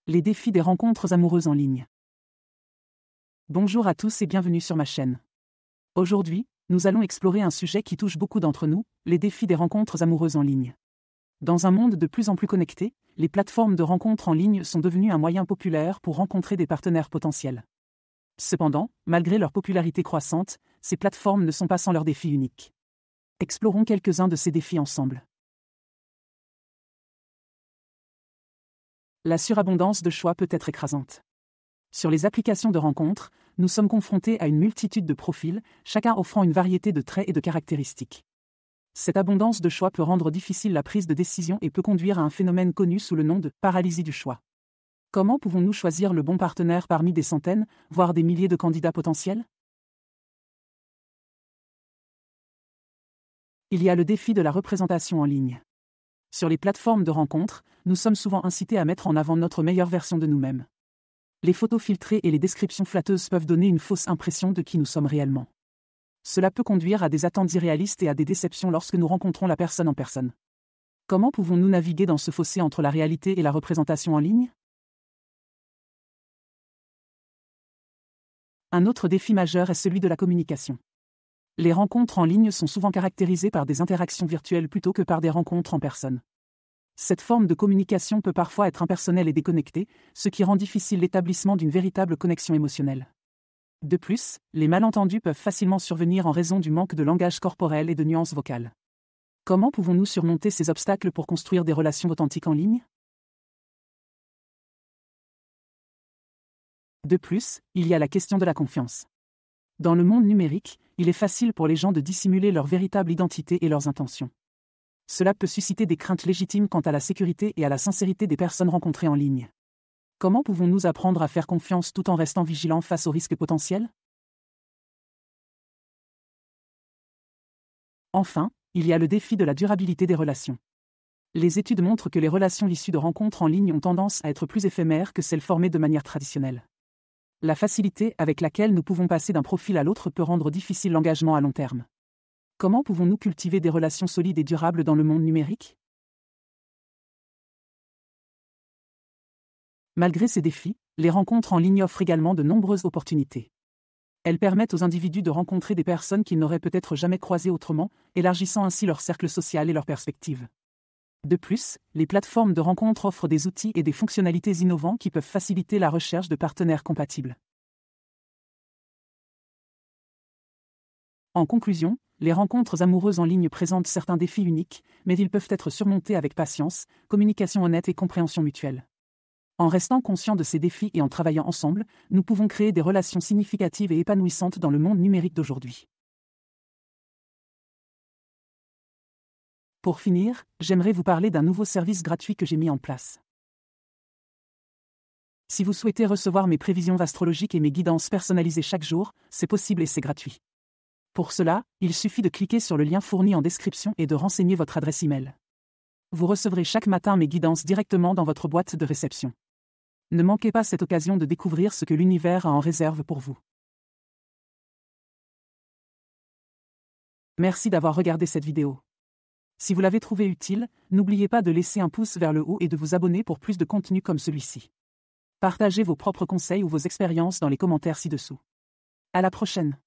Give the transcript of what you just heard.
Les défis des rencontres amoureuses en ligne. Bonjour à tous et bienvenue sur ma chaîne. Aujourd'hui, nous allons explorer un sujet qui touche beaucoup d'entre nous, les défis des rencontres amoureuses en ligne. Dans un monde de plus en plus connecté, les plateformes de rencontres en ligne sont devenues un moyen populaire pour rencontrer des partenaires potentiels. Cependant, malgré leur popularité croissante, ces plateformes ne sont pas sans leurs défis uniques. Explorons quelques-uns de ces défis ensemble. La surabondance de choix peut être écrasante. Sur les applications de rencontres, nous sommes confrontés à une multitude de profils, chacun offrant une variété de traits et de caractéristiques. Cette abondance de choix peut rendre difficile la prise de décision et peut conduire à un phénomène connu sous le nom de paralysie du choix. Comment pouvons-nous choisir le bon partenaire parmi des centaines, voire des milliers de candidats potentiels? Il y a le défi de la représentation en ligne. Sur les plateformes de rencontres, nous sommes souvent incités à mettre en avant notre meilleure version de nous-mêmes. Les photos filtrées et les descriptions flatteuses peuvent donner une fausse impression de qui nous sommes réellement. Cela peut conduire à des attentes irréalistes et à des déceptions lorsque nous rencontrons la personne en personne. Comment pouvons-nous naviguer dans ce fossé entre la réalité et la représentation en ligne? Un autre défi majeur est celui de la communication. Les rencontres en ligne sont souvent caractérisées par des interactions virtuelles plutôt que par des rencontres en personne. Cette forme de communication peut parfois être impersonnelle et déconnectée, ce qui rend difficile l'établissement d'une véritable connexion émotionnelle. De plus, les malentendus peuvent facilement survenir en raison du manque de langage corporel et de nuances vocales. Comment pouvons-nous surmonter ces obstacles pour construire des relations authentiques en ligne? De plus, il y a la question de la confiance. Dans le monde numérique, il est facile pour les gens de dissimuler leur véritable identité et leurs intentions. Cela peut susciter des craintes légitimes quant à la sécurité et à la sincérité des personnes rencontrées en ligne. Comment pouvons-nous apprendre à faire confiance tout en restant vigilants face aux risques potentiels? Enfin, il y a le défi de la durabilité des relations. Les études montrent que les relations issues de rencontres en ligne ont tendance à être plus éphémères que celles formées de manière traditionnelle. La facilité avec laquelle nous pouvons passer d'un profil à l'autre peut rendre difficile l'engagement à long terme. Comment pouvons-nous cultiver des relations solides et durables dans le monde numérique? Malgré ces défis, les rencontres en ligne offrent également de nombreuses opportunités. Elles permettent aux individus de rencontrer des personnes qu'ils n'auraient peut-être jamais croisées autrement, élargissant ainsi leur cercle social et leurs perspectives. De plus, les plateformes de rencontres offrent des outils et des fonctionnalités innovants qui peuvent faciliter la recherche de partenaires compatibles. En conclusion, les rencontres amoureuses en ligne présentent certains défis uniques, mais ils peuvent être surmontés avec patience, communication honnête et compréhension mutuelle. En restant conscients de ces défis et en travaillant ensemble, nous pouvons créer des relations significatives et épanouissantes dans le monde numérique d'aujourd'hui. Pour finir, j'aimerais vous parler d'un nouveau service gratuit que j'ai mis en place. Si vous souhaitez recevoir mes prévisions astrologiques et mes guidances personnalisées chaque jour, c'est possible et c'est gratuit. Pour cela, il suffit de cliquer sur le lien fourni en description et de renseigner votre adresse email. Vous recevrez chaque matin mes guidances directement dans votre boîte de réception. Ne manquez pas cette occasion de découvrir ce que l'univers a en réserve pour vous. Merci d'avoir regardé cette vidéo. Si vous l'avez trouvée utile, n'oubliez pas de laisser un pouce vers le haut et de vous abonner pour plus de contenu comme celui-ci. Partagez vos propres conseils ou vos expériences dans les commentaires ci-dessous. À la prochaine!